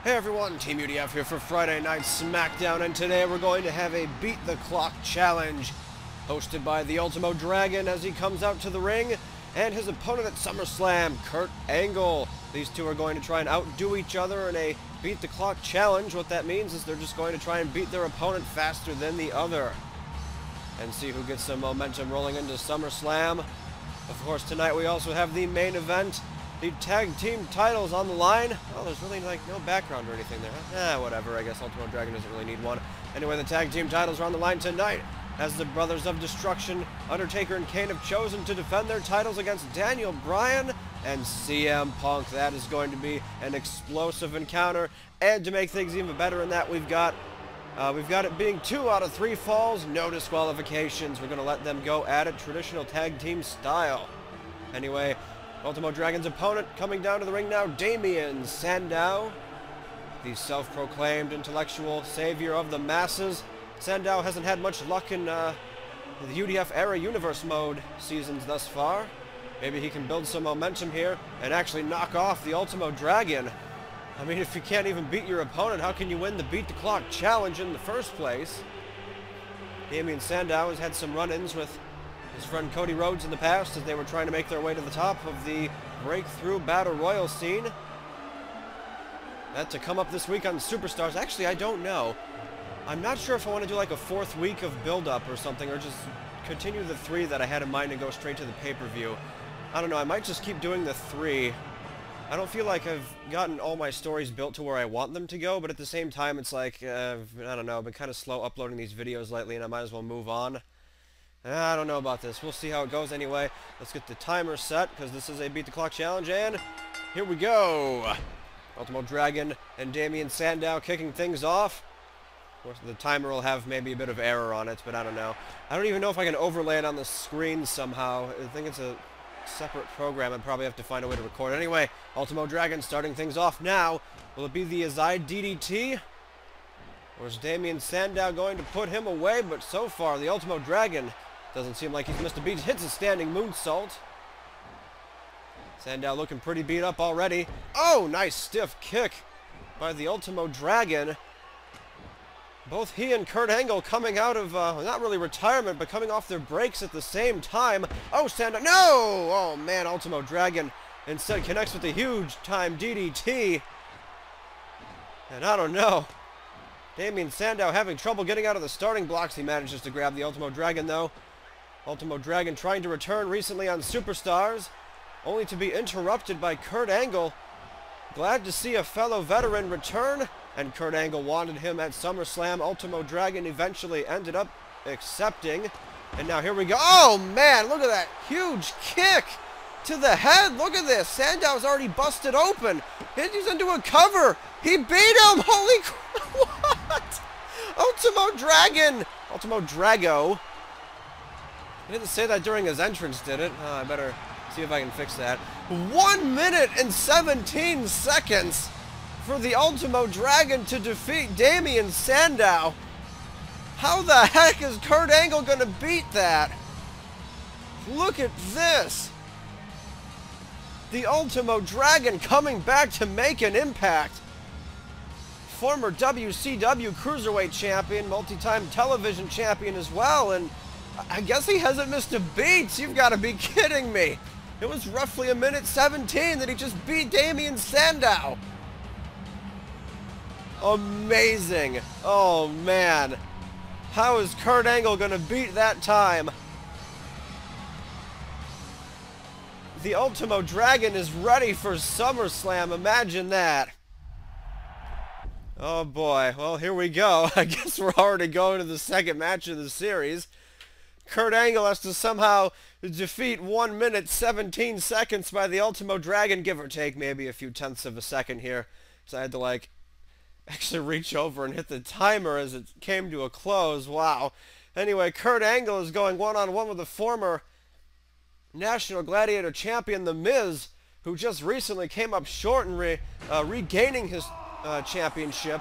Hey everyone, Teamudf here for Friday Night SmackDown, and today we're going to have a Beat the Clock challenge hosted by the Ultimo Dragon as he comes out to the ring, and his opponent at SummerSlam, Kurt Angle. These two are going to try and outdo each other in a Beat the Clock challenge. What that means is they're just going to try and beat their opponent faster than the other and see who gets some momentum rolling into SummerSlam. Of course, tonight we also have the main event. The tag team titles on the line. Oh, there's really like no background or anything there. Whatever. I guess Ultimo Dragon doesn't really need one. Anyway, the tag team titles are on the line tonight as the Brothers of Destruction, Undertaker and Kane, have chosen to defend their titles against Daniel Bryan and CM Punk. That is going to be an explosive encounter. And to make things even better in that, we've got it being 2 out of 3 falls, no disqualifications. We're going to let them go at it traditional tag team style. Anyway, Ultimo Dragon's opponent coming down to the ring now, Damien Sandow, the self-proclaimed intellectual savior of the masses. Sandow hasn't had much luck in the UDF era universe mode seasons thus far. Maybe he can build some momentum here and actually knock off the Ultimo Dragon. I mean, if you can't even beat your opponent, how can you win the Beat the Clock challenge in the first place? Damien Sandow has had some run-ins with his friend Cody Rhodes in the past as they were trying to make their way to the top of the Breakthrough Battle Royal scene. That to come up this week on Superstars. Actually, I don't know. I'm not sure if I want to do like a 4th week of build-up or something, or just continue the 3 that I had in mind and go straight to the pay-per-view. I don't know. I might just keep doing the 3. I don't feel like I've gotten all my stories built to where I want them to go, but at the same time, it's like, I don't know, I've been kind of slow uploading these videos lately, and I might as well move on. I don't know about this. We'll see how it goes anyway. Let's get the timer set, because this is a Beat the Clock challenge, and here we go. Ultimo Dragon and Damien Sandow kicking things off. Of course, the timer will have maybe a bit of error on it, but I don't know. I don't even know if I can overlay it on the screen somehow. I think it's a separate program. I'd probably have to find a way to record it. Anyway, Ultimo Dragon starting things off now. Will it be the Azai DDT? Or is Damien Sandow going to put him away? But so far, the Ultimo Dragon doesn't seem like he's missed a beat. Hits a standing moonsault. Sandow looking pretty beat up already. Oh, nice stiff kick by the Ultimo Dragon. Both he and Kurt Angle coming out of, not really retirement, but coming off their breaks at the same time. Oh, Sandow, no! Oh, man, Ultimo Dragon instead connects with a huge-time DDT. And I don't know. Damien Sandow having trouble getting out of the starting blocks. He manages to grab the Ultimo Dragon, though. Ultimo Dragon trying to return recently on Superstars, only to be interrupted by Kurt Angle. Glad to see a fellow veteran return, and Kurt Angle wanted him at SummerSlam. Ultimo Dragon eventually ended up accepting. And now here we go. Oh, man, look at that huge kick to the head. Look at this. Sandow's already busted open. He's into a cover. He beat him. Holy crap. What? Ultimo Dragon. Ultimo Drago. He didn't say that during his entrance, did it? Oh, I better see if I can fix that. 1 minute and 17 seconds for the Ultimo Dragon to defeat Damien Sandow. How the heck is Kurt Angle going to beat that? Look at this. The Ultimo Dragon coming back to make an impact. Former WCW Cruiserweight Champion, multi-time television champion as well, and I guess he hasn't missed a beat. You've got to be kidding me. It was roughly 1 minute 17 that he just beat Damien Sandow. Amazing. Oh, man. How is Kurt Angle going to beat that time? The Ultimo Dragon is ready for SummerSlam. Imagine that. Oh, boy. Well, here we go. I guess we're already going to the second match of the series. Kurt Angle has to somehow defeat 1 minute 17 seconds by the Ultimo Dragon, give or take maybe a few tenths of a second here. So I had to like actually reach over and hit the timer as it came to a close. Wow. Anyway, Kurt Angle is going one-on-one with the former National Gladiator Champion, The Miz, who just recently came up short in regaining his championship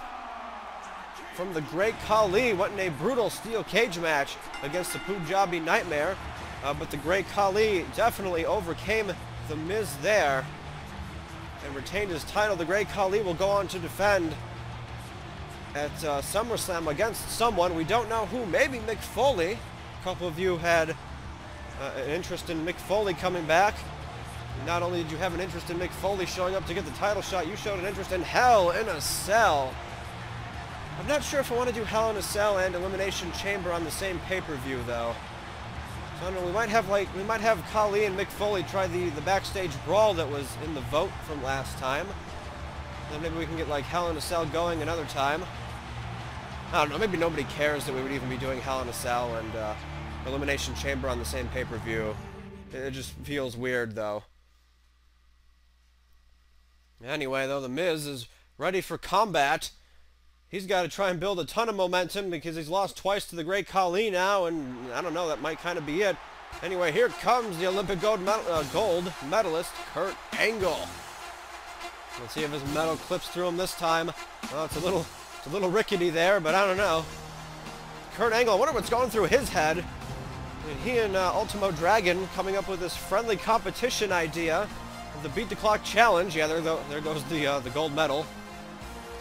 from the Great Khali. Went in a brutal steel cage match against the Punjabi Nightmare. But the Great Khali definitely overcame The Miz there. and retained his title. The Great Khali will go on to defend at SummerSlam against someone. We don't know who. Maybe Mick Foley. A couple of you had an interest in Mick Foley coming back. Not only did you have an interest in Mick Foley showing up to get the title shot, you showed an interest in Hell in a Cell. I'm not sure if I want to do Hell in a Cell and Elimination Chamber on the same pay-per-view, though. So I don't know, we might have Khali and Mick Foley try the backstage brawl that was in the vote from last time. Then maybe we can get like Hell in a Cell going another time. I don't know, maybe nobody cares that we would even be doing Hell in a Cell and Elimination Chamber on the same pay-per-view. It just feels weird, though. Anyway, though, The Miz is ready for combat. He's got to try and build a ton of momentum because he's lost twice to the Great Khali now, and I don't know, that might kind of be it. Anyway, here comes the Olympic gold medalist, Kurt Angle. Let's see if his medal clips through him this time. Well, it's a little rickety there, but I don't know. Kurt Angle, I wonder what's going through his head. I mean, he and Ultimo Dragon coming up with this friendly competition idea of the Beat the Clock Challenge. Yeah, there goes the gold medal.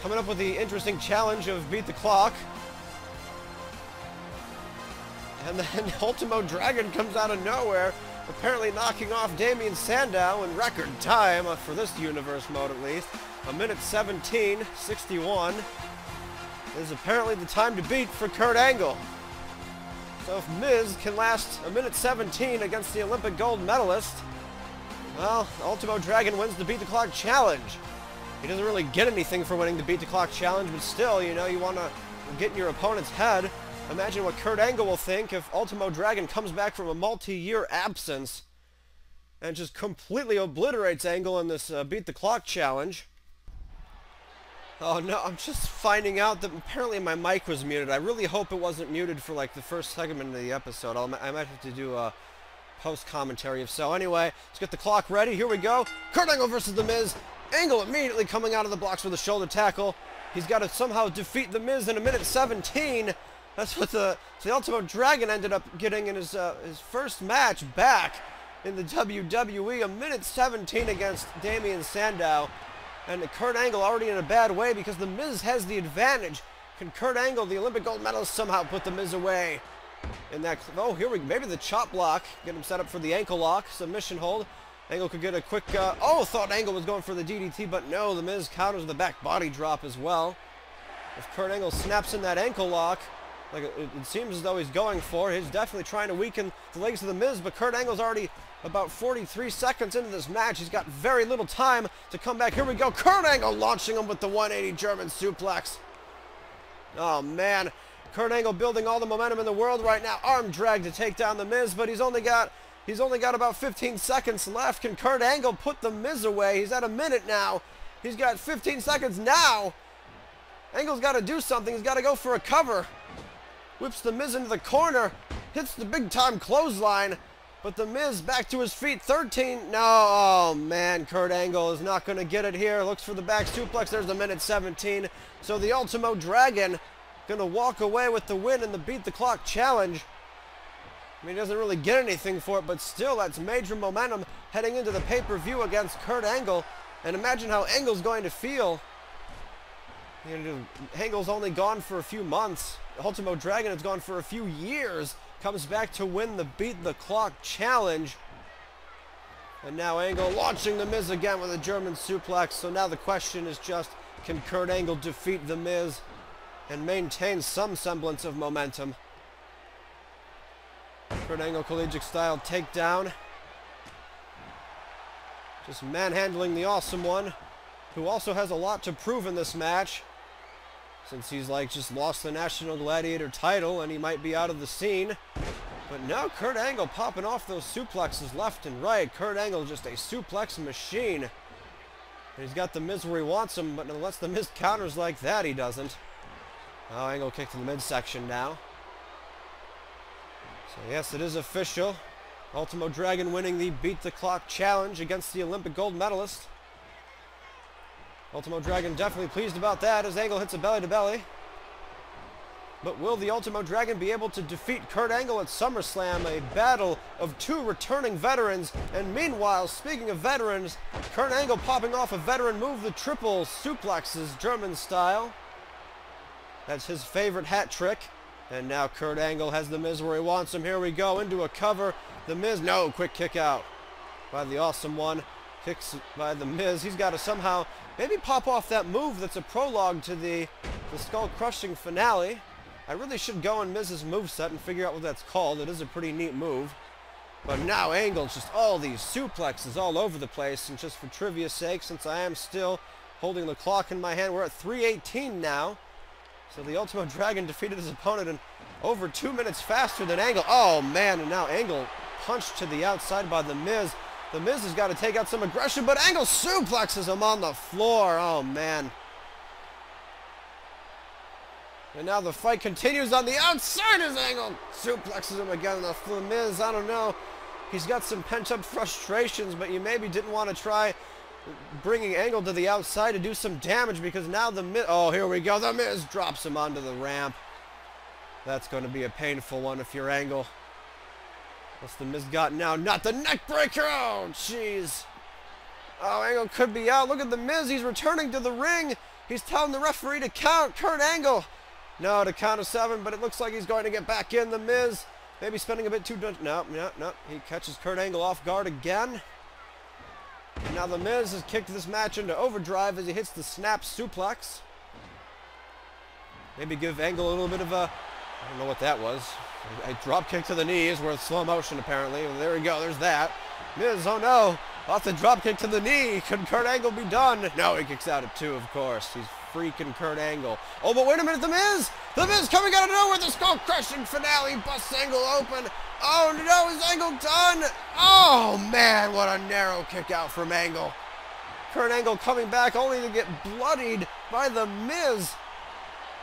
Coming up with the interesting challenge of Beat the Clock. And then Ultimo Dragon comes out of nowhere, apparently knocking off Damien Sandow in record time, for this universe mode at least. 1:17:61 is apparently the time to beat for Kurt Angle. So if Miz can last 1:17 against the Olympic gold medalist, well, Ultimo Dragon wins the Beat the Clock Challenge. He doesn't really get anything for winning the Beat the Clock Challenge, but still, you know, you want to get in your opponent's head. Imagine what Kurt Angle will think if Ultimo Dragon comes back from a multi-year absence and just completely obliterates Angle in this Beat the Clock Challenge. Oh no, I'm just finding out that apparently my mic was muted. I really hope it wasn't muted for like the first segment of the episode. I might have to do a post-commentary if so. Anyway, let's get the clock ready. Here we go. Kurt Angle versus The Miz. Angle immediately coming out of the blocks with a shoulder tackle. He's got to somehow defeat The Miz in 1:17. That's what the Ultimo Dragon ended up getting in his first match back in the WWE. 1:17 against Damien Sandow. And Kurt Angle already in a bad way because The Miz has the advantage. Can Kurt Angle, the Olympic gold medalist, somehow put The Miz away? In that, oh, here we go. Maybe the chop block. Get him set up for the ankle lock. Submission hold. Angle could get a quick, thought Angle was going for the DDT, but no, The Miz counters the back body drop as well. If Kurt Angle snaps in that ankle lock, like it seems as though he's going for, he's definitely trying to weaken the legs of The Miz, but Kurt Angle's already about 43 seconds into this match. He's got very little time to come back. Here we go. Kurt Angle launching him with the 180 German suplex. Oh, man. Kurt Angle building all the momentum in the world right now. Arm drag to take down The Miz, but he's only got about 15 seconds left. Can Kurt Angle put The Miz away? He's at a minute now. He's got 15 seconds now. Angle's got to do something. He's got to go for a cover. Whips The Miz into the corner. Hits the big-time clothesline. But The Miz back to his feet. 13. No. Oh, man. Kurt Angle is not going to get it here. Looks for the back suplex. There's the 1:17. So the Ultimo Dragon going to walk away with the win in the Beat the Clock Challenge. I mean, he doesn't really get anything for it, but still, that's major momentum heading into the pay-per-view against Kurt Angle. And imagine how Angle's going to feel. You know, Angle's only gone for a few months. Ultimo Dragon has gone for a few years. Comes back to win the Beat the Clock Challenge. And now Angle launching The Miz again with a German suplex. So now the question is just, can Kurt Angle defeat The Miz and maintain some semblance of momentum? Kurt Angle collegiate style takedown. Just manhandling the Awesome One, who also has a lot to prove in this match, since he's like just lost the National Gladiator title and he might be out of the scene. But now Kurt Angle popping off those suplexes left and right. Kurt Angle just a suplex machine. And he's got The Miz where he wants him, but unless The Miz counters like that, he doesn't. Oh, Angle kicked to the midsection now. So yes, it is official. Ultimo Dragon winning the Beat the Clock Challenge against the Olympic gold medalist. Ultimo Dragon definitely pleased about that as Angle hits a belly-to-belly. But will the Ultimo Dragon be able to defeat Kurt Angle at SummerSlam, a battle of two returning veterans? And meanwhile, speaking of veterans, Kurt Angle popping off a veteran move, the triple suplexes, German style. That's his favorite hat trick. And now Kurt Angle has The Miz where he wants him. Here we go, into a cover. The Miz, no, quick kick out by the Awesome One. Kicks by The Miz. He's got to somehow maybe pop off that move that's a prologue to the skull-crushing finale. I really should go on Miz's moveset and figure out what that's called. It is a pretty neat move. But now Angle's just all these suplexes all over the place. And just for trivia's sake, since I am still holding the clock in my hand, we're at 3:18 now. So the Ultimo Dragon defeated his opponent in over 2 minutes faster than Angle. Oh, man, and now Angle punched to the outside by The Miz. The Miz has got to take out some aggression, but Angle suplexes him on the floor. Oh, man. And now the fight continues on the outside as Angle suplexes him again. The Miz, I don't know. He's got some pent-up frustrations, but you maybe didn't want to try bringing Angle to the outside to do some damage because now the Miz... Oh, here we go. The Miz drops him onto the ramp. That's going to be a painful one if you're Angle. What's the Miz got now? Not the neck breaker! Oh, jeez. Oh, Angle could be out. Look at the Miz. He's returning to the ring. He's telling the referee to count Kurt Angle. No, to count of 7, but it looks like he's going to get back in. The Miz maybe spending a bit too... No. He catches Kurt Angle off guard again. And now the Miz has kicked this match into overdrive as he hits the snap suplex. Maybe give Angle a little bit of a... I don't know what that was. A drop kick to the knees worth slow motion, apparently. Well, there we go. There's that. Miz, oh no. Off the drop kick to the knee. Could Kurt Angle be done? No, he kicks out at 2, of course. He's freaking Kurt Angle. Oh, but wait a minute. The Miz! The Miz coming out of nowhere. The skull-crushing finale. Busts Angle open. Oh, no. Is Angle done? Oh, man. What a narrow kick out from Angle. Kurt Angle coming back only to get bloodied by the Miz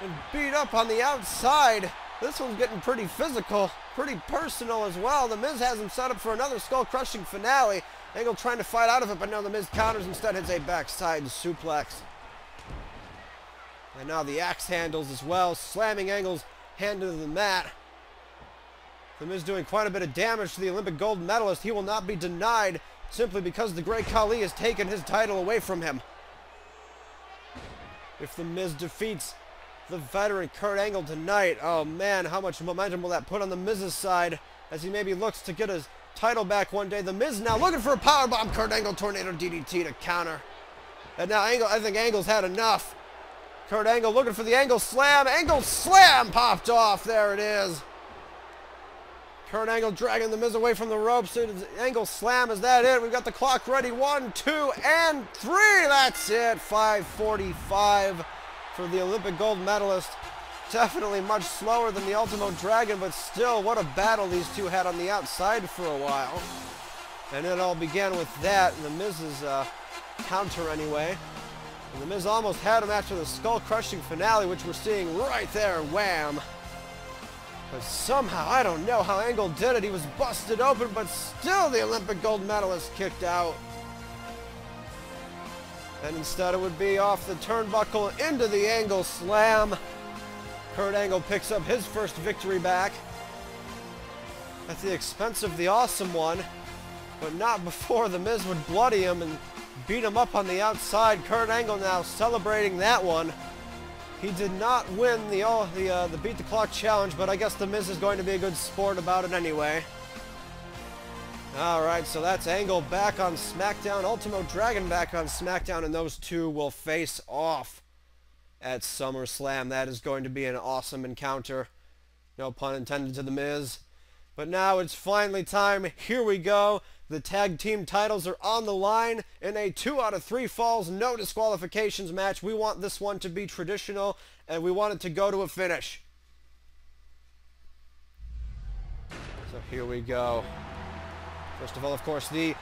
and beat up on the outside. This one's getting pretty physical, pretty personal as well. The Miz has him set up for another skull-crushing finale. Angle trying to fight out of it, but no, the Miz counters, instead hits a backside suplex. And now the axe handles as well, slamming Angle's hand into the mat. The Miz doing quite a bit of damage to the Olympic gold medalist. He will not be denied simply because the Great Khali has taken his title away from him. If the Miz defeats the veteran Kurt Angle tonight, oh man, how much momentum will that put on the Miz's side as he maybe looks to get his title back one day. The Miz now looking for a powerbomb. Kurt Angle tornado DDT to counter. And now Angle, I think Angle's had enough. Kurt Angle looking for the Angle slam. Angle slam popped off. There it is. Kurt Angle dragging the Miz away from the ropes. Angle slam, is that it? We've got the clock ready. 1, 2, and 3. That's it. 5:45 for the Olympic gold medalist. Definitely much slower than the Ultimo Dragon, but still, what a battle these two had on the outside for a while. And it all began with that, and the Miz's counter anyway. And the Miz almost had him after the skull-crushing finale, which we're seeing right there, wham. But somehow, I don't know how Angle did it. He was busted open, but still the Olympic gold medalist kicked out. And instead it would be off the turnbuckle into the Angle slam. Kurt Angle picks up his first victory back at the expense of the Awesome One, but not before the Miz would bloody him and beat him up on the outside. Kurt Angle now celebrating that one. He did not win the Beat the Clock challenge, but I guess the Miz is going to be a good sport about it anyway. Alright, so that's Angle back on SmackDown, Ultimo Dragon back on SmackDown, and those two will face off at SummerSlam. That is going to be an awesome encounter. No pun intended to the Miz. But now it's finally time. Here we go. The tag team titles are on the line in a 2 out of 3 falls, no disqualifications match. We want this one to be traditional, and we want it to go to a finish. So here we go. First of all, of course, the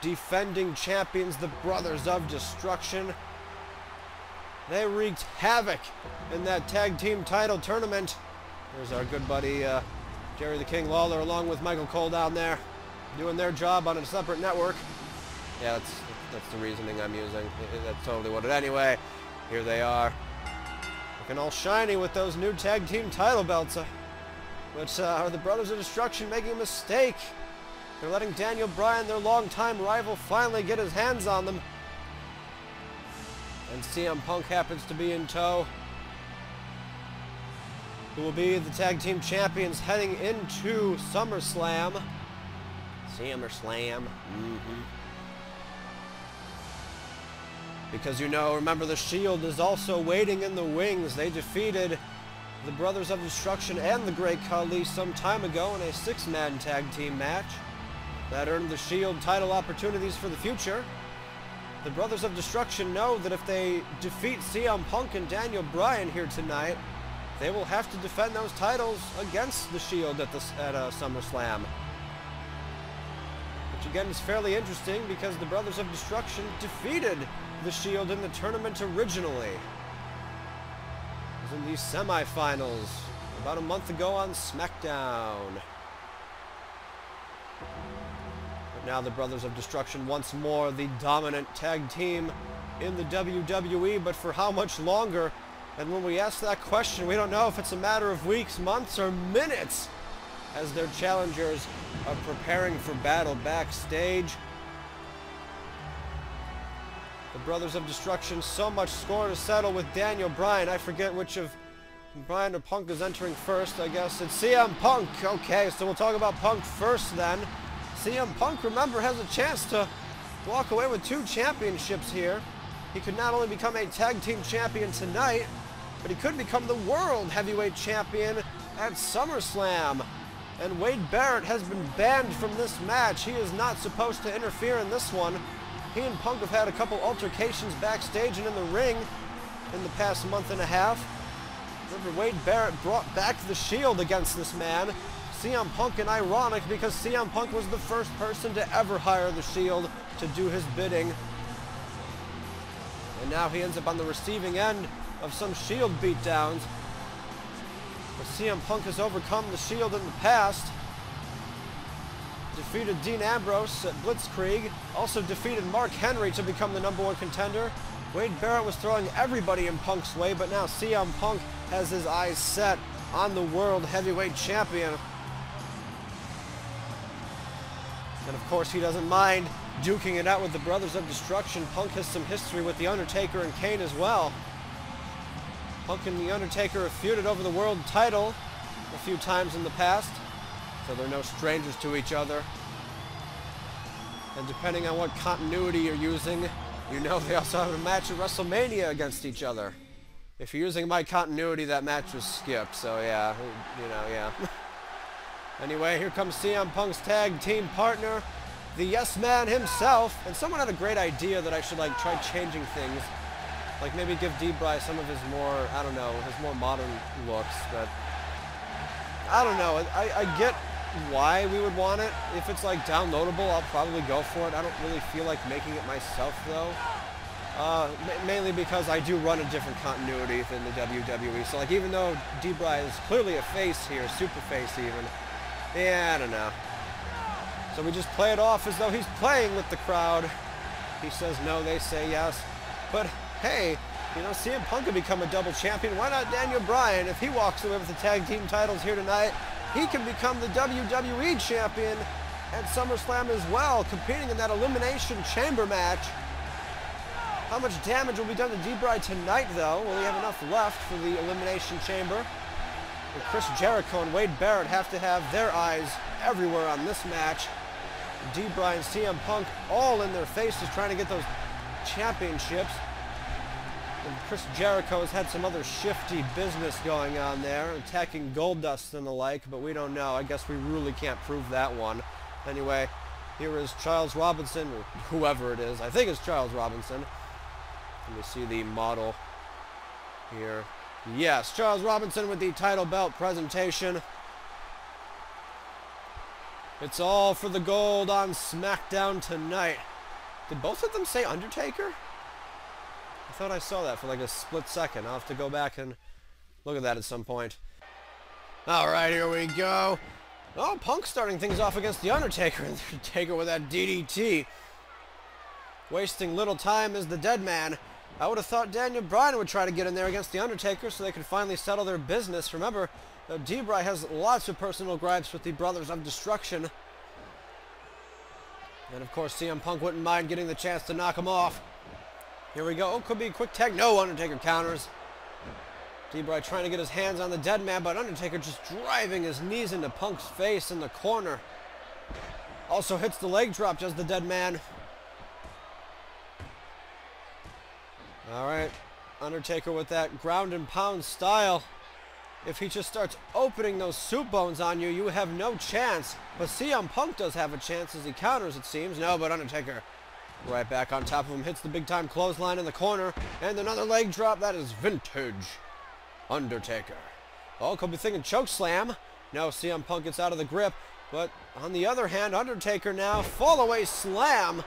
defending champions, the Brothers of Destruction. They wreaked havoc in that tag team title tournament. There's our good buddy Jerry the King Lawler along with Michael Cole down there, doing their job on a separate network. Yeah, that's the reasoning I'm using. That's totally what it... Anyway, here they are. Looking all shiny with those new tag team title belts. But are the Brothers of Destruction making a mistake? They're letting Daniel Bryan, their longtime rival, finally get his hands on them. And CM Punk happens to be in tow, who will be the tag team champions heading into SummerSlam. SummerSlam. Because remember, the Shield is also waiting in the wings. They defeated the Brothers of Destruction and the Great Khali some time ago in a 6-man tag team match that earned the Shield title opportunities for the future. The Brothers of Destruction know that if they defeat CM Punk and Daniel Bryan here tonight, they will have to defend those titles against the Shield at SummerSlam. Which again is fairly interesting because the Brothers of Destruction defeated the Shield in the tournament originally. It was in the semifinals about a month ago on SmackDown. But now the Brothers of Destruction once more the dominant tag team in the WWE, but for how much longer? And when we ask that question, we don't know if it's a matter of weeks, months, or minutes, as their challengers are preparing for battle backstage. The Brothers of Destruction, so much score to settle with Daniel Bryan. I forget which of Bryan or Punk is entering first. I guess it's CM Punk. Okay, so we'll talk about Punk first then. CM Punk, remember, has a chance to walk away with 2 championships here. He could not only become a tag team champion tonight, but he could become the World Heavyweight Champion at SummerSlam. And Wade Barrett has been banned from this match. He is not supposed to interfere in this one. He and Punk have had a couple altercations backstage and in the ring in the past month and a half. Remember, Wade Barrett brought back the Shield against this man, CM Punk, and ironic because CM Punk was the first person to ever hire the Shield to do his bidding. And now he ends up on the receiving end of some Shield beatdowns. But CM Punk has overcome the Shield in the past. Defeated Dean Ambrose at Blitzkrieg. Also defeated Mark Henry to become the #1 contender. Wade Barrett was throwing everybody in Punk's way, but now CM Punk has his eyes set on the World Heavyweight Champion. And of course he doesn't mind duking it out with the Brothers of Destruction. Punk has some history with The Undertaker and Kane as well. Punk and The Undertaker have feuded over the world title a few times in the past, so they're no strangers to each other. And depending on what continuity you're using, they also have a match at WrestleMania against each other. If you're using my continuity, that match was skipped, so yeah, yeah. Anyway, here comes CM Punk's tag team partner, the Yes Man himself. And someone had a great idea that I should try changing things. Like maybe give D-Bry some of his more, his more modern looks, but I don't know. I get why we would want it. If it's downloadable, I'll probably go for it. I don't really feel like making it myself though. Mainly because I do run a different continuity than the WWE. So even though D-Bry is clearly a face here, super face even, yeah, I don't know. So we just play it off as though he's playing with the crowd. He says no, they say yes. But hey, CM Punk could become a double champion. Why not Daniel Bryan? If he walks away with the tag team titles here tonight, he can become the WWE champion at SummerSlam as well, competing in that Elimination Chamber match. How much damage will be done to D-Bry tonight, though? Will he have enough left for the Elimination Chamber? And Chris Jericho and Wade Barrett have to have their eyes everywhere on this match. D-Bry and CM Punk all in their faces trying to get those championships. And Chris Jericho has had some other shifty business going on there, attacking Goldust and the like, but we don't know. I guess we really can't prove that one. Anyway, here is Charles Robinson, or whoever it is. I think it's Charles Robinson. Let me see the model here. Yes, Charles Robinson with the title belt presentation. It's all for the gold on SmackDown tonight. Did both of them say Undertaker? I thought I saw that for a split second. I'll have to go back and look at that at some point. Alright, here we go. Oh, Punk starting things off against The Undertaker. And Undertaker with that DDT. Wasting little time as the dead man I would have thought Daniel Bryan would try to get in there against The Undertaker so they could finally settle their business. Remember, D-Bry has lots of personal gripes with the Brothers of Destruction. And of course, CM Punk wouldn't mind getting the chance to knock him off. Here we go. Oh, could be a quick tag. No, Undertaker counters. D-Bry trying to get his hands on the dead man, but Undertaker just driving his knees into Punk's face in the corner. Also hits the leg drop, does the dead man. Alright, Undertaker with that ground and pound style. If he just starts opening those soup bones on you, you have no chance. But CM Punk does have a chance as he counters, it seems. No, but Undertaker right back on top of him, hits the big-time clothesline in the corner, and another leg drop. That is vintage Undertaker. Oh, could be thinking choke slam. No, CM Punk gets out of the grip. But on the other hand, Undertaker now, fall-away slam.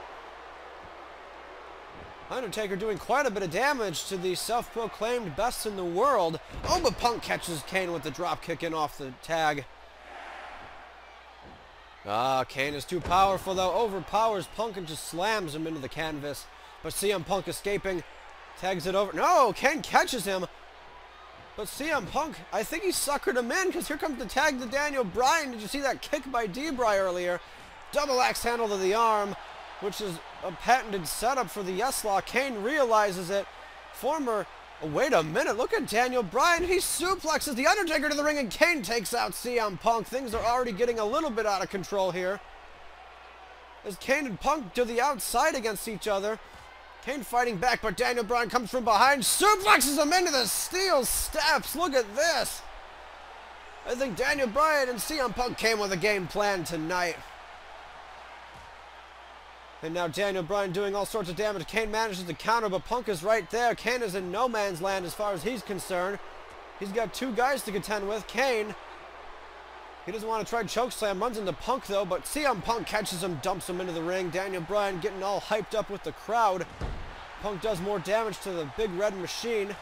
Undertaker doing quite a bit of damage to the self-proclaimed best in the world. Oh, but Punk catches Kane with the drop kick in off the tag. Ah, Kane is too powerful though. Overpowers Punk and just slams him into the canvas. But CM Punk escaping. Tags it over. No, Kane catches him. But CM Punk, I think he suckered him in because here comes the tag to Daniel Bryan. Did you see that kick by D-Bry earlier? Double axe handle to the arm, which is a patented setup for the yes law. Kane realizes it. Wait a minute, look at Daniel Bryan. He suplexes the Undertaker to the ring and Kane takes out CM Punk. Things are already getting a little bit out of control here. As Kane and Punk to the outside against each other. Kane fighting back, but Daniel Bryan comes from behind, suplexes him into the steel steps. Look at this. I think Daniel Bryan and CM Punk came with a game plan tonight. And now Daniel Bryan doing all sorts of damage. Kane manages to counter, but Punk is right there. Kane is in no man's land as far as he's concerned. He's got two guys to contend with. Kane, he doesn't want to try chokeslam. Runs into Punk, though, but CM Punk catches him, dumps him into the ring. Daniel Bryan getting all hyped up with the crowd. Punk does more damage to the big red machine.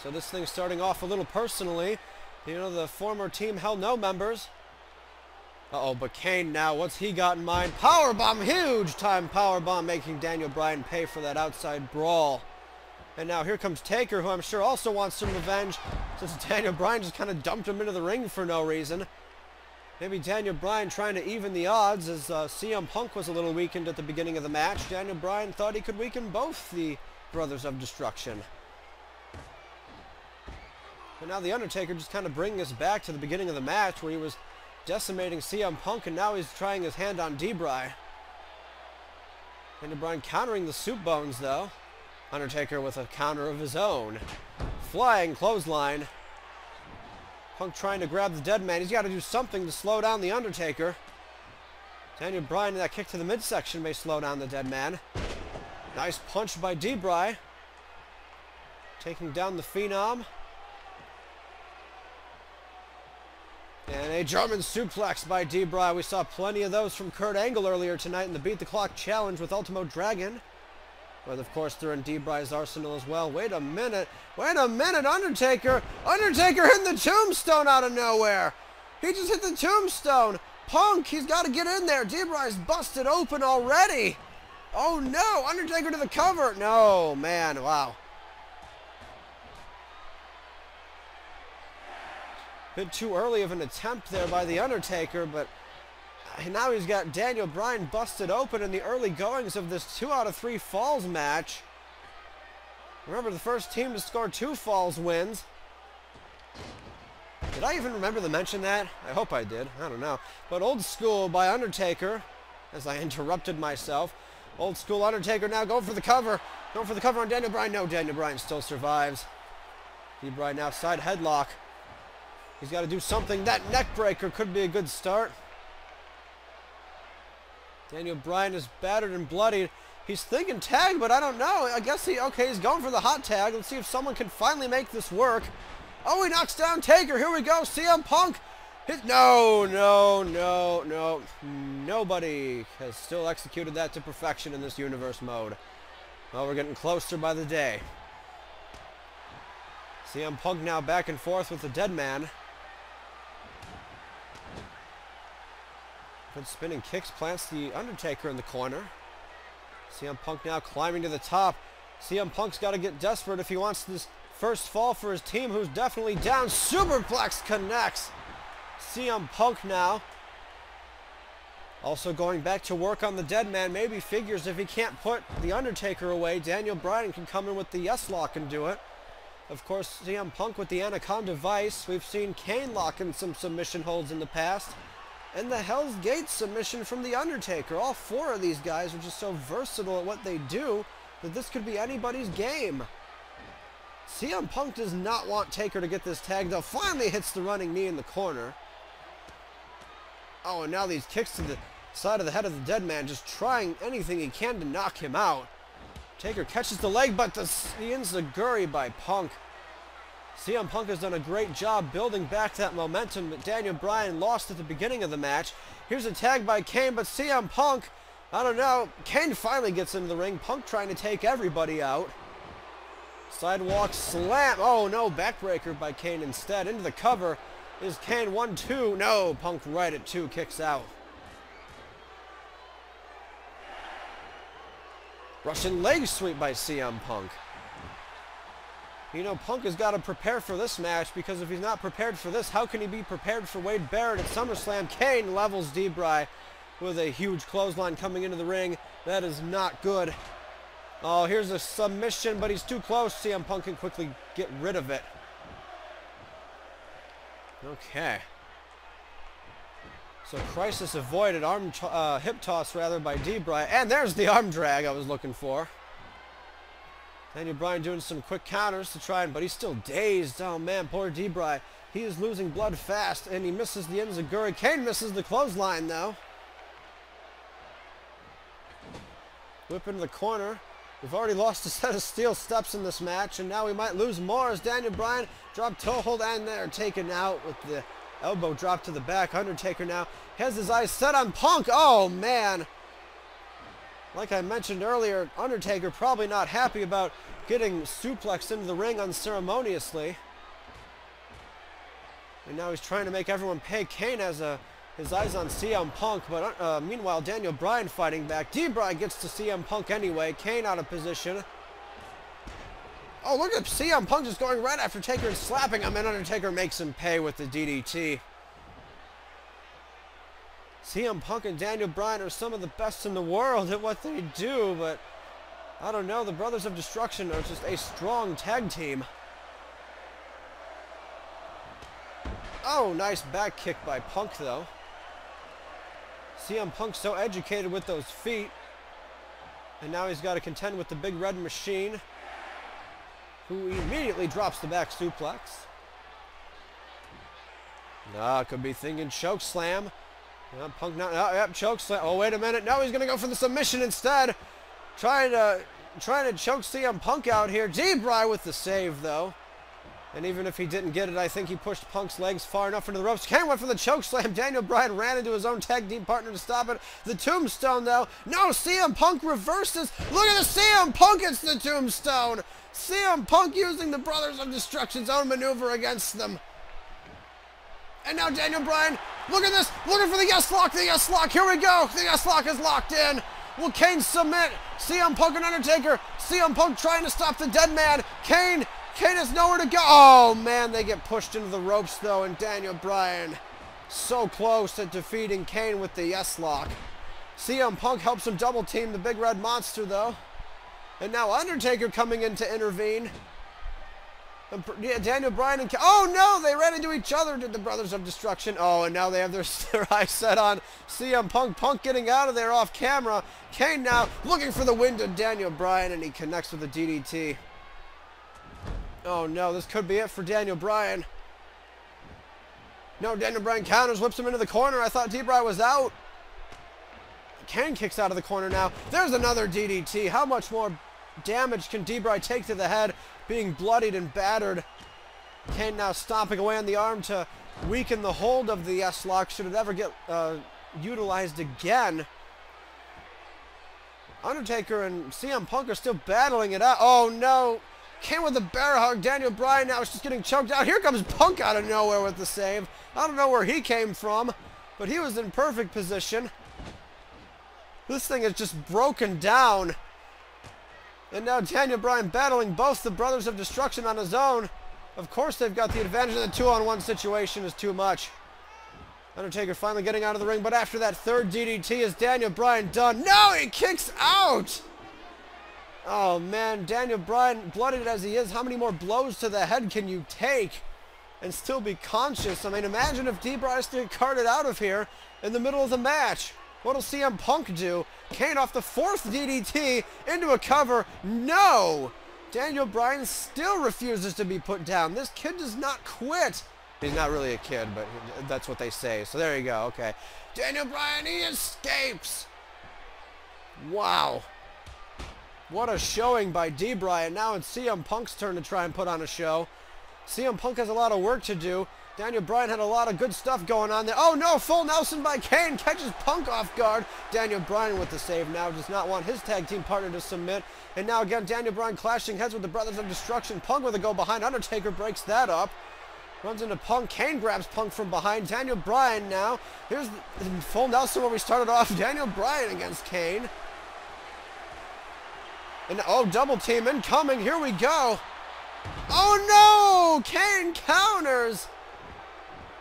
So this thing's starting off a little personally. You know, the former Team Hell No members. Uh-oh, but Kane now, what's he got in mind? Powerbomb, huge time powerbomb, making Daniel Bryan pay for that outside brawl. And now here comes Taker, who I'm sure also wants some revenge, since Daniel Bryan just kind of dumped him into the ring for no reason. Maybe Daniel Bryan trying to even the odds, as CM Punk was a little weakened at the beginning of the match. Daniel Bryan thought he could weaken both the Brothers of Destruction. And now the Undertaker just kind of bringing us back to the beginning of the match, where he was decimating CM Punk, and now he's trying his hand on D-Bry. Daniel Bryan countering the soup bones, though. Undertaker with a counter of his own. Flying clothesline. Punk trying to grab the dead man. He's got to do something to slow down the Undertaker. Daniel Bryan, that kick to the midsection may slow down the dead man. Nice punch by D-Bry. Taking down the Phenom. And a German suplex by D-Bry. We saw plenty of those from Kurt Angle earlier tonight in the Beat the Clock Challenge with Ultimo Dragon. But of course they're in D-Bry's arsenal as well. Wait a minute, Undertaker! Undertaker hitting the tombstone out of nowhere! He just hit the tombstone! Punk, he's got to get in there! D-Bry's busted open already! Oh no, Undertaker to the cover! No, man, wow. Bit too early of an attempt there by the Undertaker, but now he's got Daniel Bryan busted open in the early goings of this 2 out of 3 falls match. Remember, the first team to score 2 falls wins. Did I even remember to mention that? I hope I did. I don't know. But Old School by Undertaker, as I interrupted myself. Old School Undertaker now going for the cover. Going for the cover on Daniel Bryan. No, Daniel Bryan still survives. D-Bry now side headlock. He's got to do something. That neck breaker could be a good start. Daniel Bryan is battered and bloodied. He's thinking tag, but I don't know. I guess he's going for the hot tag. Let's see if someone can finally make this work. Oh, he knocks down Taker. Here we go. CM Punk. No. Nobody has still executed that to perfection in this universe mode. Well, we're getting closer by the day. CM Punk now back and forth with the dead man. Good spinning kicks, plants the Undertaker in the corner. CM Punk now climbing to the top. CM Punk's got to get desperate if he wants this first fall for his team, who's definitely down. Superplex connects. CM Punk now also going back to work on the dead man. Maybe figures if he can't put the Undertaker away, Daniel Bryan can come in with the yes lock and do it. Of course, CM Punk with the Anaconda Vice. We've seen Kane lock in some submission holds in the past. And the Hell's Gate submission from the Undertaker. All four of these guys are just so versatile at what they do that this could be anybody's game. CM Punk does not want Taker to get this tag, though. Finally hits the running knee in the corner. Oh, and now these kicks to the side of the head of the dead man, just trying anything he can to knock him out. Taker catches the leg, but the enziguri by Punk. CM Punk has done a great job building back that momentum that Daniel Bryan lost at the beginning of the match. Here's a tag by Kane, but CM Punk, I don't know. Kane finally gets into the ring. Punk trying to take everybody out. Sidewalk slam. Oh, no. Backbreaker by Kane instead. Into the cover is Kane. 1-2. No. Punk right at 2. Kicks out. Russian leg sweep by CM Punk. You know, Punk has got to prepare for this match, because if he's not prepared for this, how can he be prepared for Wade Barrett at SummerSlam? Kane levels D-Bry with a huge clothesline coming into the ring. That is not good. Oh, here's a submission, but he's too close. CM Punk can quickly get rid of it. Okay. So crisis avoided. Hip toss rather by D-Bry. And there's the arm drag I was looking for. Daniel Bryan doing some quick counters to try and, but he's still dazed. Oh man, poor D-Bry. He is losing blood fast, and he misses the enziguri. Kane misses the clothesline though. Whip into the corner. We've already lost a set of steel steps in this match, and now we might lose more as Daniel Bryan drop toe hold, and they're taken out with the elbow drop to the back. Undertaker now has his eyes set on Punk. Oh man. Like I mentioned earlier, Undertaker probably not happy about getting suplexed into the ring unceremoniously. And now he's trying to make everyone pay. Kane has his eyes on CM Punk, but meanwhile Daniel Bryan fighting back. D-Bry gets to CM Punk anyway. Kane out of position. Oh, look at CM Punk just going right after Taker and slapping him, and Undertaker makes him pay with the DDT. CM Punk and Daniel Bryan are some of the best in the world at what they do, but I don't know, the Brothers of Destruction are just a strong tag team. Oh, nice back kick by Punk though. CM Punk so educated with those feet, and now he's got to contend with the Big Red Machine, who immediately drops the back suplex. Could be thinking choke slam. Punk now, yep, choke slam. Oh, wait a minute. No, he's going to go for the submission instead. Trying to choke CM Punk out here. D-Bry with the save, though. And even if he didn't get it, I think he pushed Punk's legs far enough into the ropes. Kane went for the choke slam. Daniel Bryan ran into his own tag team partner to stop it. The tombstone, though. No, CM Punk reverses. Look at the CM Punk. It's the tombstone. CM Punk using the Brothers of Destruction's own maneuver against them. And now Daniel Bryan, look at this, looking for the yes lock, here we go, the yes lock is locked in. Will Kane submit? CM Punk and Undertaker, CM Punk trying to stop the dead man. Kane has nowhere to go. Oh man, they get pushed into the ropes though, and Daniel Bryan so close to defeating Kane with the yes lock. CM Punk helps him double team the Big Red Monster though. And now Undertaker coming in to intervene. Yeah, Daniel Bryan and oh no, they ran into each other, did the Brothers of Destruction. Oh, and now they have their eyes set on CM Punk. Punk getting out of there off camera. Kane now looking for the win to Daniel Bryan, and he connects with the DDT. Oh no, this could be it for Daniel Bryan. No, Daniel Bryan counters, whips him into the corner. I thought D-Bry was out. Kane kicks out of the corner now. There's another DDT. How much more damage can D-Bry take to the head, being bloodied and battered? Kane now stomping away on the arm to weaken the hold of the S-Lock should it ever get utilized again. Undertaker and CM Punk are still battling it out. Oh no, Kane with the bear hug. Daniel Bryan now is just getting choked out. Here comes Punk out of nowhere with the save. I don't know where he came from, but he was in perfect position. This thing is just broken down. And now Daniel Bryan battling both the Brothers of Destruction on his own. Of course they've got the advantage, and the 2-on-1 situation is too much. Undertaker finally getting out of the ring, but after that third DDT, is Daniel Bryan done? No, he kicks out! Oh man, Daniel Bryan, bloodied as he is, how many more blows to the head can you take and still be conscious? I mean, imagine if D-Bry has to get carted out of here in the middle of the match. What'll CM Punk do? Kane off the fourth DDT into a cover. No! Daniel Bryan still refuses to be put down. This kid does not quit. He's not really a kid, but that's what they say. So there you go. Okay. Daniel Bryan, he escapes. Wow. What a showing by D-Bry. And now it's CM Punk's turn to try and put on a show. CM Punk has a lot of work to do. Daniel Bryan had a lot of good stuff going on there. Oh no, full Nelson by Kane, catches Punk off guard. Daniel Bryan with the save now, does not want his tag team partner to submit. And now again, Daniel Bryan clashing heads with the Brothers of Destruction. Punk with a go behind, Undertaker breaks that up. Runs into Punk, Kane grabs Punk from behind. Daniel Bryan now, here's the full Nelson where we started off. Daniel Bryan against Kane. And oh, double team incoming, here we go. Oh no, Kane counters.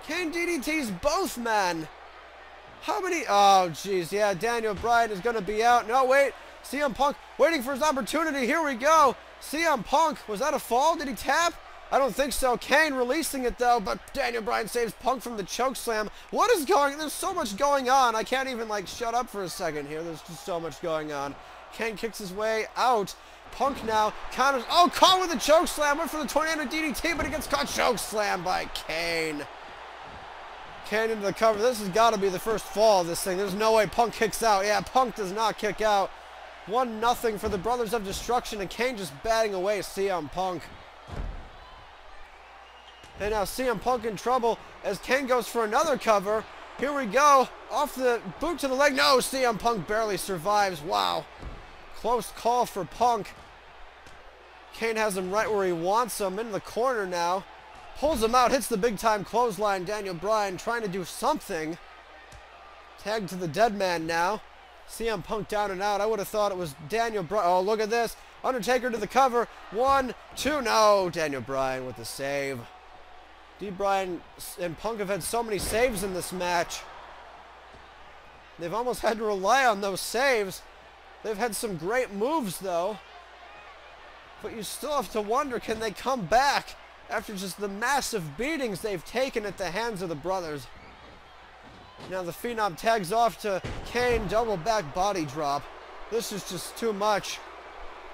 Kane DDTs both men. How many? Oh, jeez. Yeah, Daniel Bryan is going to be out. No, wait. CM Punk waiting for his opportunity. Here we go. CM Punk. Was that a fall? Did he tap? I don't think so. Kane releasing it, though, but Daniel Bryan saves Punk from the choke slam. What is going on? There's so much going on. I can't even, like, shut up for a second here. There's just so much going on. Kane kicks his way out. Punk now counters. Oh, caught with a choke slam. Went for the tornado DDT, but he gets caught choke slam by Kane. Kane into the cover. This has got to be the first fall of this thing. There's no way Punk kicks out. Yeah, Punk does not kick out. 1-0 for the Brothers of Destruction, and Kane just batting away CM Punk. And now CM Punk in trouble as Kane goes for another cover. Here we go. Off the boot to the leg. No, CM Punk barely survives. Wow. Close call for Punk. Kane has him right where he wants him, in the corner now. Pulls him out, hits the big-time clothesline. Daniel Bryan trying to do something. Tagged to the dead man now. CM Punk down and out. I would have thought it was Daniel Bryan. Oh, look at this. Undertaker to the cover. 1, 2. No, Daniel Bryan with the save. Bryan and Punk have had so many saves in this match. They've almost had to rely on those saves. They've had some great moves, though. But you still have to wonder, can they come back after just the massive beatings they've taken at the hands of the brothers? Now the Phenom tags off to Kane, double back body drop. This is just too much.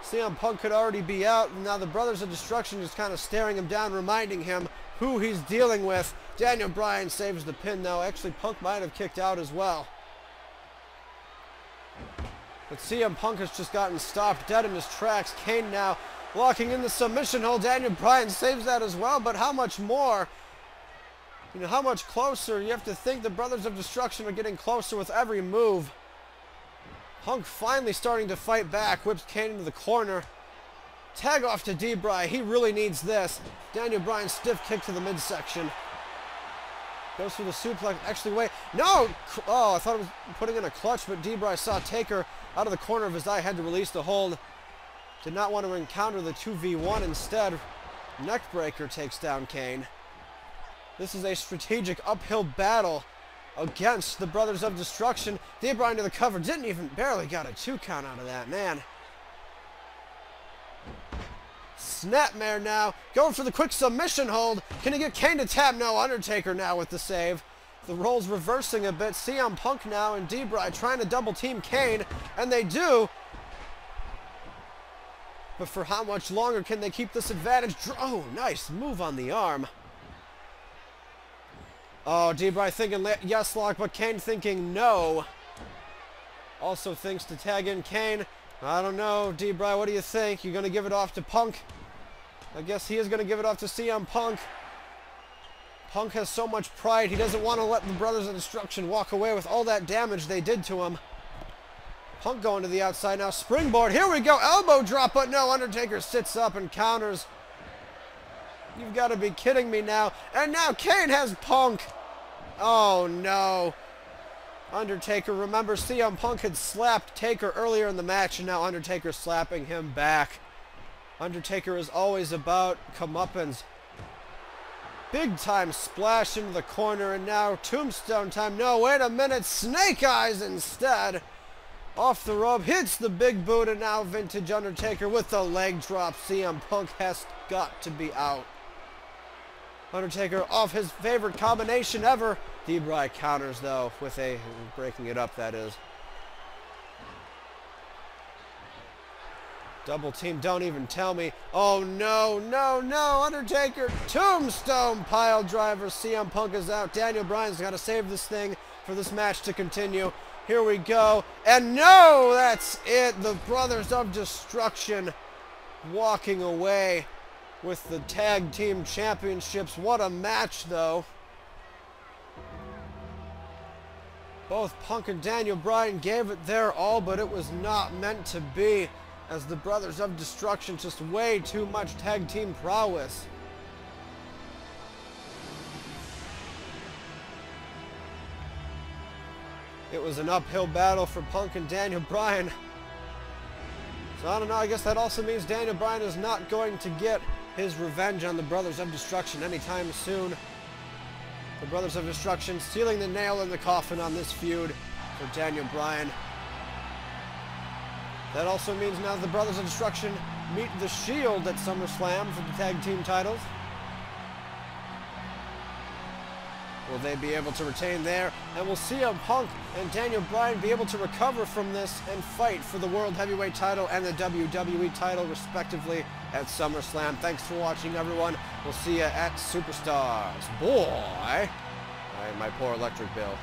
CM Punk could already be out, and now the Brothers of Destruction just kind of staring him down, reminding him who he's dealing with. Daniel Bryan saves the pin, though. Actually, Punk might have kicked out as well. But CM Punk has just gotten stopped dead in his tracks. Kane now locking in the submission hold. Daniel Bryan saves that as well, but how much more? You know, how much closer? You have to think the Brothers of Destruction are getting closer with every move. Punk finally starting to fight back. Whips Kane into the corner. Tag off to D-Bry. He really needs this. Daniel Bryan stiff kick to the midsection. Goes for the suplex. Actually, wait. No! Oh, I thought it was putting in a clutch, but D-Bry saw Taker out of the corner of his eye. Had to release the hold. Did not want to encounter the 2v1 instead. Neckbreaker takes down Kane. This is a strategic uphill battle against the Brothers of Destruction. D-Bry into the cover. Didn't even, barely got a 2 count out of that, man. Snapmare now. Going for the quick submission hold. Can he get Kane to tap? No, Undertaker now with the save. The roles reversing a bit. CM Punk now and D-Bry trying to double team Kane, and they do. But for how much longer can they keep this advantage? Oh, nice move on the arm. Oh, D-Bry thinking yes lock, but Kane thinking no. Also thinks to tag in Kane. I don't know, D-Bry, what do you think? You going to give it off to Punk? I guess he is going to give it off to CM Punk. Punk has so much pride, he doesn't want to let the Brothers of Destruction walk away with all that damage they did to him. Punk going to the outside now. Springboard. Here we go. Elbow drop, but no. Undertaker sits up and counters. You've got to be kidding me now. And now Kane has Punk. Oh, no. Undertaker, remember CM Punk had slapped Taker earlier in the match, and now Undertaker slapping him back. Undertaker is always about comeuppance. Big time splash into the corner, and now tombstone time. No, wait a minute, Snake Eyes instead. Off the rope, hits the big boot, and now vintage Undertaker with the leg drop. CM Punk has got to be out. Undertaker off his favorite combination ever. Bryan counters though with a breaking it up, that is. Double team, don't even tell me. Oh no, no, no, Undertaker, tombstone pile driver. CM Punk is out. Daniel Bryan's got to save this thing for this match to continue. Here we go. And no, that's it. The Brothers of Destruction walking away with the tag team championships. What a match though. Both Punk and Daniel Bryan gave it their all, but it was not meant to be, as the Brothers of Destruction just way too much tag team prowess. It was an uphill battle for Punk and Daniel Bryan. So I don't know, I guess that also means Daniel Bryan is not going to get his revenge on the Brothers of Destruction anytime soon. The Brothers of Destruction sealing the nail in the coffin on this feud for Daniel Bryan. That also means now the Brothers of Destruction meet the Shield at SummerSlam for the tag team titles. Will they be able to retain there? And will CM Punk and Daniel Bryan be able to recover from this and fight for the World Heavyweight title and the WWE title respectively at SummerSlam? Thanks for watching, everyone. We'll see you at Superstars. Boy! My poor electric bill.